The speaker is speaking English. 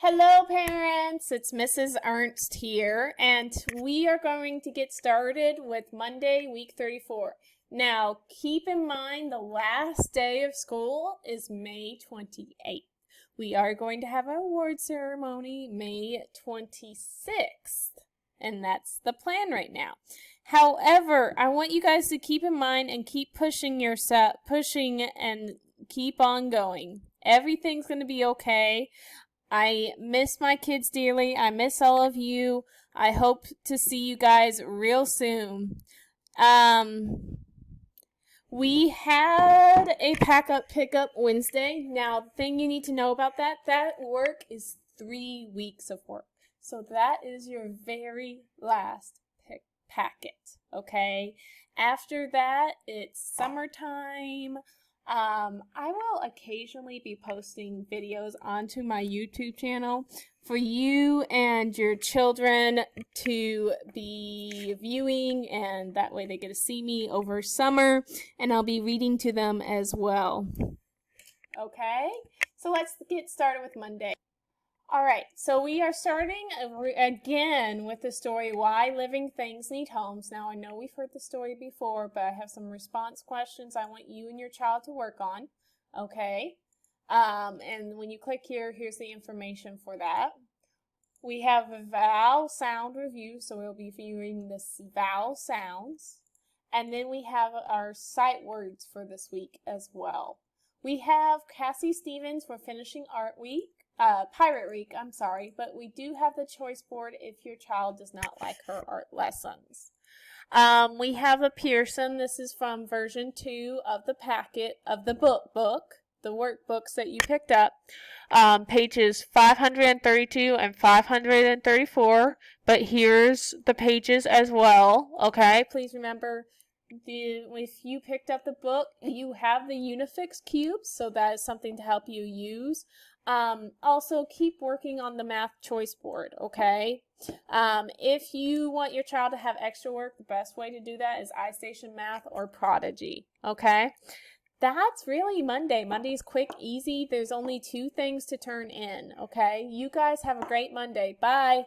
Hello, parents. It's Mrs. Ernst here, and we are going to get started with Monday, week 34. Now, keep in mind the last day of school is May 28th. We are going to have an award ceremony May 26th, and that's the plan right now. However, I want you guys to keep in mind and keep pushing and keep on going. Everything's going to be okay. I miss my kids dearly. I miss all of you. I hope to see you guys real soon. We had a pack up pickup Wednesday. Now, the thing you need to know about that work is 3 weeks of work. So that is your very last packet, okay? After that, it's summertime. I will occasionally be posting videos onto my YouTube channel for you and your children to be viewing, and that way they get to see me over summer, and I'll be reading to them as well. Okay, so let's get started with Monday. All right, so we are starting again with the story, Why Living Things Need Homes. Now, I know we've heard the story before, but I have some response questions I want you and your child to work on, okay? And when you click here, here's the information for that. We have a vowel sound review, so we'll be viewing the vowel sounds. And then we have our sight words for this week as well. We have Cassie Stevens for Finishing Pirate Week, but we do have the choice board if your child does not like her art lessons. We have a Pearson. This is from version 2 of the packet of the book, the workbooks that you picked up, pages 532 and 534, but here's the pages as well, okay? Please remember, if you picked up the book, you have the Unifix cubes, so that is something to help you use. Also, keep working on the math choice board, okay? If you want your child to have extra work, the best way to do that is iStation Math or Prodigy, okay? That's really Monday. Monday's quick, easy. There's only 2 things to turn in, okay? You guys have a great Monday. Bye.